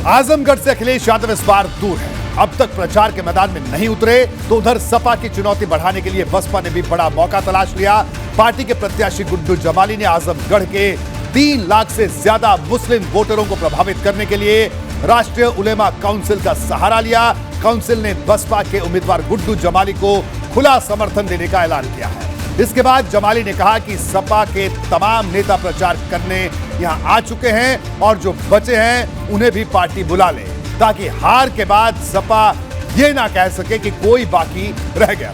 आजमगढ़ से अखिलेश यादव इस बार दूर है। अब तक प्रचार के मैदान में नहीं उतरे तो उधर सपा की चुनौती बढ़ाने के लिए बसपा ने भी बड़ा मौका तलाश लिया। पार्टी के प्रत्याशी गुड्डू जमाली ने आजमगढ़ के 3 लाख से ज्यादा मुस्लिम वोटरों को प्रभावित करने के लिए राष्ट्रीय उलेमा काउंसिल का सहारा लिया। काउंसिल ने बसपा के उम्मीदवार गुड्डू जमाली को खुला समर्थन देने का ऐलान किया है। इसके बाद जमाली ने कहा कि सपा के तमाम नेता प्रचार करने यहां आ चुके हैं और जो बचे हैं उन्हें भी पार्टी बुला ले, ताकि हार के बाद सपा ये ना कह सके कि कोई बाकी रह गया।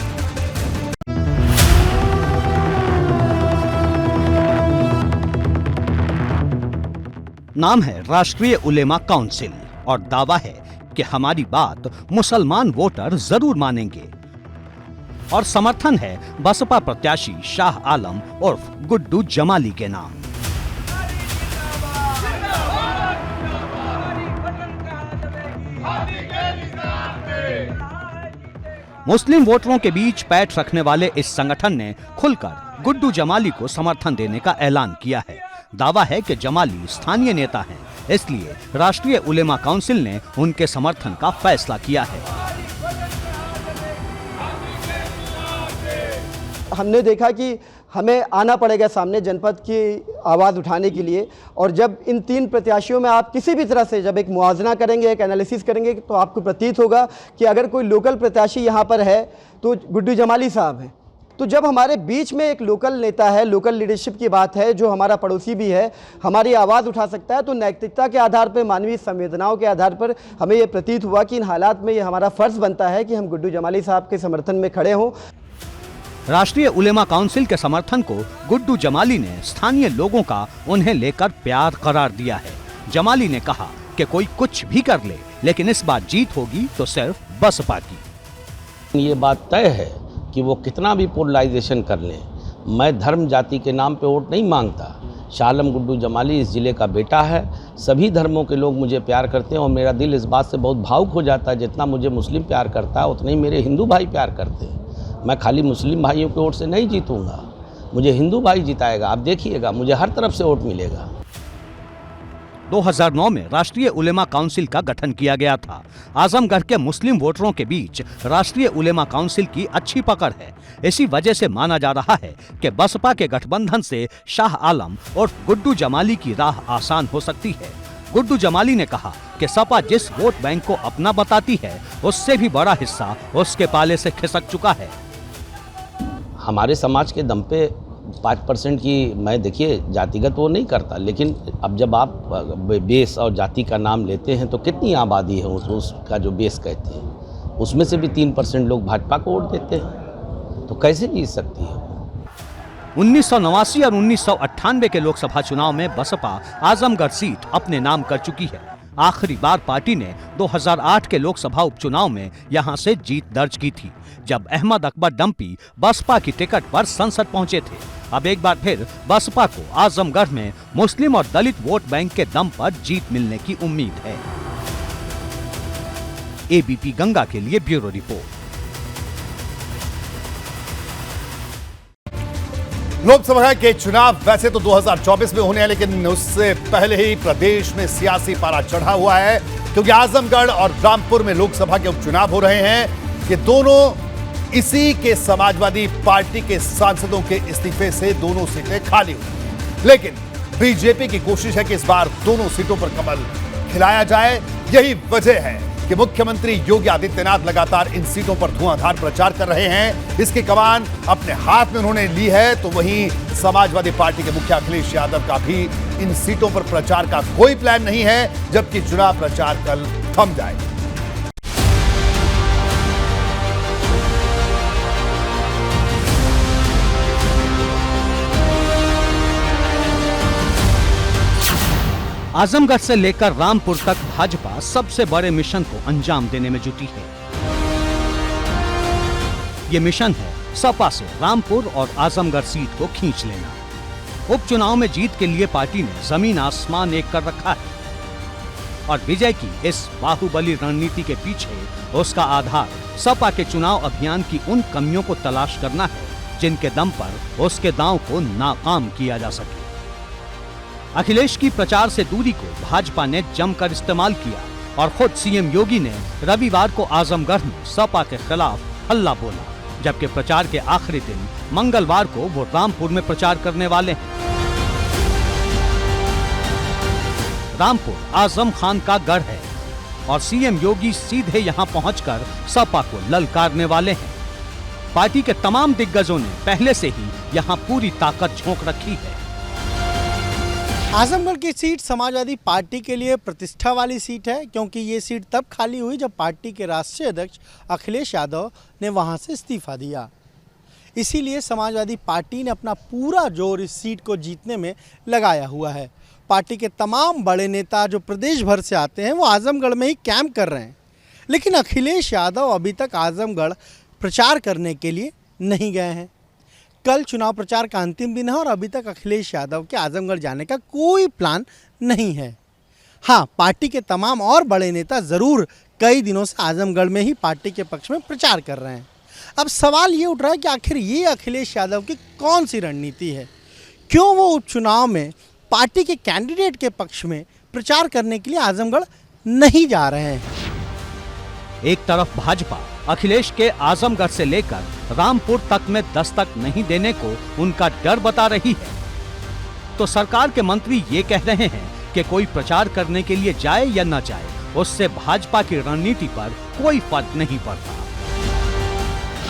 नाम है राष्ट्रीय उलेमा काउंसिल और दावा है कि हमारी बात मुसलमान वोटर जरूर मानेंगे। और समर्थन है बसपा प्रत्याशी शाह आलम उर्फ गुड्डू जमाली के नाम। मुस्लिम वोटरों के बीच पैठ रखने वाले इस संगठन ने खुलकर गुड्डू जमाली को समर्थन देने का ऐलान किया है। दावा है कि जमाली स्थानीय नेता हैं, इसलिए राष्ट्रीय उलेमा काउंसिल ने उनके समर्थन का फैसला किया है। हमने देखा कि हमें आना पड़ेगा सामने जनपद की आवाज़ उठाने के लिए, और जब इन 3 प्रत्याशियों में आप किसी भी तरह से जब एक मुआवजा करेंगे, एक एनालिसिस करेंगे, तो आपको प्रतीत होगा कि अगर कोई लोकल प्रत्याशी यहाँ पर है तो गुड्डू जमाली साहब हैं। तो जब हमारे बीच में एक लोकल नेता है, लोकल लीडरशिप की बात है, जो हमारा पड़ोसी भी है, हमारी आवाज़ उठा सकता है, तो नैतिकता के आधार पर, मानवीय संवेदनाओं के आधार पर हमें ये प्रतीत हुआ कि इन हालात में ये हमारा फ़र्ज़ बनता है कि हम गुड्डू जमाली साहब के समर्थन में खड़े हों। राष्ट्रीय उलेमा काउंसिल के समर्थन को गुड्डू जमाली ने स्थानीय लोगों का उन्हें लेकर प्यार करार दिया है। जमाली ने कहा कि कोई कुछ भी कर ले, लेकिन इस बार जीत होगी तो सिर्फ बसपा की। ये बात तय है कि वो कितना भी पोलराइजेशन कर लें, मैं धर्म जाति के नाम पे वोट नहीं मांगता। शाह आलम गुड्डू जमाली इस जिले का बेटा है। सभी धर्मों के लोग मुझे प्यार करते हैं और मेरा दिल इस बात से बहुत भावुक हो जाता है, जितना मुझे मुस्लिम प्यार करता है उतने ही मेरे हिंदू भाई प्यार करते हैं। मैं खाली मुस्लिम भाइयों के वोट से नहीं जीतूंगा, मुझे हिंदू भाई जिताएगा। आप देखिएगा, मुझे हर तरफ से वोट मिलेगा। 2009 में राष्ट्रीय उलेमा काउंसिल का गठन किया गया था। आजमगढ़ के मुस्लिम वोटरों के बीच राष्ट्रीय उलेमा काउंसिल की अच्छी पकड़ है। इसी वजह से माना जा रहा है कि बसपा के गठबंधन से शाह आलम और गुड्डू जमाली की राह आसान हो सकती है। गुड्डू जमाली ने कहा कि सपा जिस वोट बैंक को अपना बताती है, उससे भी बड़ा हिस्सा उसके पाले से खिसक चुका है। हमारे समाज के दम पे 5% की, मैं देखिए जातिगत वो नहीं करता, लेकिन अब जब आप बेस और जाति का नाम लेते हैं तो कितनी आबादी है उसका जो बेस कहते हैं, उसमें से भी 3% लोग भाजपा को वोट देते हैं, तो कैसे जीत सकती है। 1989 और 1998 के लोकसभा चुनाव में बसपा आजमगढ़ सीट अपने नाम कर चुकी है। आखिरी बार पार्टी ने 2008 के लोकसभा उपचुनाव में यहां से जीत दर्ज की थी, जब अहमद अकबर डंपी बसपा की टिकट पर संसद पहुंचे थे। अब एक बार फिर बसपा को आजमगढ़ में मुस्लिम और दलित वोट बैंक के दम पर जीत मिलने की उम्मीद है। एबीपी गंगा के लिए ब्यूरो रिपोर्ट। लोकसभा के चुनाव वैसे तो 2024 में होने हैं, लेकिन उससे पहले ही प्रदेश में सियासी पारा चढ़ा हुआ है, क्योंकि आजमगढ़ और रामपुर में लोकसभा के उपचुनाव हो रहे हैं। ये दोनों इसी के समाजवादी पार्टी के सांसदों के इस्तीफे से दोनों सीटें खाली हुई, लेकिन बीजेपी की कोशिश है कि इस बार दोनों सीटों पर कमल खिलाया जाए। यही वजह है कि मुख्यमंत्री योगी आदित्यनाथ लगातार इन सीटों पर धुआंधार प्रचार कर रहे हैं। इसकी कमान अपने हाथ में उन्होंने ली है, तो वहीं समाजवादी पार्टी के मुखिया अखिलेश यादव का भी इन सीटों पर प्रचार का कोई प्लान नहीं है, जबकि चुनाव प्रचार कल थम जाएगा। आजमगढ़ से लेकर रामपुर तक भाजपा सबसे बड़े मिशन को अंजाम देने में जुटी है। ये मिशन है सपा से रामपुर और आजमगढ़ सीट को खींच लेना। उपचुनाव में जीत के लिए पार्टी ने जमीन आसमान एक कर रखा है और विजय की इस बाहुबली रणनीति के पीछे उसका आधार सपा के चुनाव अभियान की उन कमियों को तलाश करना है जिनके दम पर उसके दांव को नाकाम किया जा सके। अखिलेश की प्रचार से दूरी को भाजपा ने जमकर इस्तेमाल किया और खुद सीएम योगी ने रविवार को आजमगढ़ में सपा के खिलाफ हल्ला बोला, जबकि प्रचार के आखिरी दिन मंगलवार को वो रामपुर में प्रचार करने वाले हैं। रामपुर आजम खान का गढ़ है और सीएम योगी सीधे यहां पहुंचकर सपा को ललकारने वाले हैं। पार्टी के तमाम दिग्गजों ने पहले से ही यहां पूरी ताकत झोंक रखी है। आजमगढ़ की सीट समाजवादी पार्टी के लिए प्रतिष्ठा वाली सीट है, क्योंकि ये सीट तब खाली हुई जब पार्टी के राष्ट्रीय अध्यक्ष अखिलेश यादव ने वहां से इस्तीफा दिया। इसीलिए समाजवादी पार्टी ने अपना पूरा जोर इस सीट को जीतने में लगाया हुआ है। पार्टी के तमाम बड़े नेता जो प्रदेश भर से आते हैं वो आजमगढ़ में ही कैंप कर रहे हैं, लेकिन अखिलेश यादव अभी तक आजमगढ़ प्रचार करने के लिए नहीं गए हैं। कल चुनाव प्रचार का अंतिम दिन है और अभी तक अखिलेश यादव के आजमगढ़ जाने का कोई प्लान नहीं है। हाँ, पार्टी के तमाम और बड़े नेता ज़रूर कई दिनों से आजमगढ़ में ही पार्टी के पक्ष में प्रचार कर रहे हैं। अब सवाल ये उठ रहा है कि आखिर ये अखिलेश यादव की कौन सी रणनीति है? क्यों वो उपचुनाव में पार्टी के कैंडिडेट के पक्ष में प्रचार करने के लिए आजमगढ़ नहीं जा रहे हैं? एक तरफ भाजपा अखिलेश के आजमगढ़ से लेकर रामपुर तक में दस्तक नहीं देने को उनका डर बता रही है, तो सरकार के मंत्री ये कह रहे हैं कि कोई प्रचार करने के लिए जाए या न जाए, उससे भाजपा की रणनीति पर कोई फर्क नहीं पड़ता।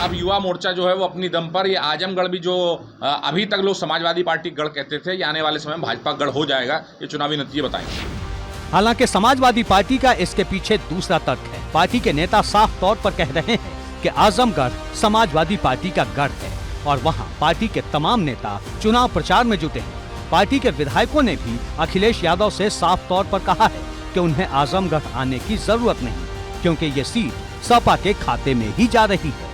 अब युवा मोर्चा जो है वो अपनी दम पर, ये आजमगढ़ भी जो अभी तक लोग समाजवादी पार्टी गढ़ कहते थे, ये आने वाले समय में भाजपा गढ़ हो जाएगा, ये चुनावी नतीजे बताएंगे। हालांकि समाजवादी पार्टी का इसके पीछे दूसरा तर्क है। पार्टी के नेता साफ तौर पर कह रहे हैं कि आजमगढ़ समाजवादी पार्टी का गढ़ है और वहां पार्टी के तमाम नेता चुनाव प्रचार में जुटे हैं। पार्टी के विधायकों ने भी अखिलेश यादव से साफ तौर पर कहा है कि उन्हें आजमगढ़ आने की जरूरत नहीं, क्योंकि ये सीट सपा के खाते में ही जा रही है।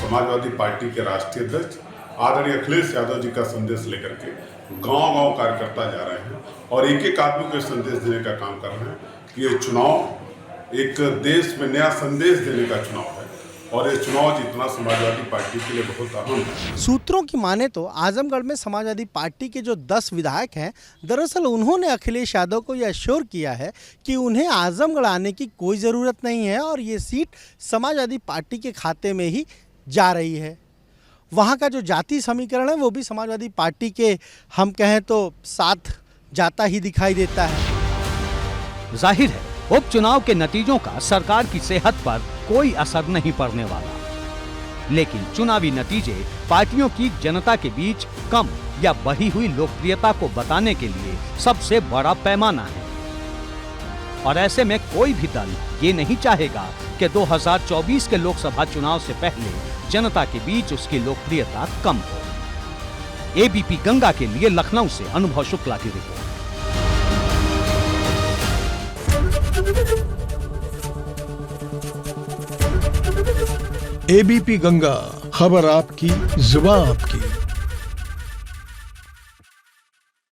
समाजवादी पार्टी के राष्ट्रीय अध्यक्ष आदरणीय अखिलेश यादव जी का संदेश लेकर के गांव-गांव कार्यकर्ता जा रहे हैं और एक एक आदमी को संदेश देने का काम कर रहे हैं कि ये चुनाव एक देश में नया संदेश देने का चुनाव है और ये चुनाव जीतना समाजवादी पार्टी के लिए बहुत अहम है। सूत्रों की माने तो आजमगढ़ में समाजवादी पार्टी के जो 10 विधायक हैं, दरअसल उन्होंने अखिलेश यादव को यह अश्योर किया है कि उन्हें आजमगढ़ आने की कोई ज़रूरत नहीं है और ये सीट समाजवादी पार्टी के खाते में ही जा रही है। वहाँ का जो जाति समीकरण है वो भी समाजवादी पार्टी के, हम कहें तो, साथ जाता ही दिखाई देता है। जाहिर है उपचुनाव के नतीजों का सरकार की सेहत पर कोई असर नहीं पड़ने वाला, लेकिन चुनावी नतीजे पार्टियों की जनता के बीच कम या बढ़ी हुई लोकप्रियता को बताने के लिए सबसे बड़ा पैमाना है। और ऐसे में कोई भी दल ये नहीं चाहेगा कि 2024 के लोकसभा चुनाव से पहले जनता के बीच उसकी लोकप्रियता कम हो। एबीपी गंगा के लिए लखनऊ से अनुभव शुक्ला की रिपोर्ट। एबीपी गंगा, खबर आपकी, जुबान आपकी।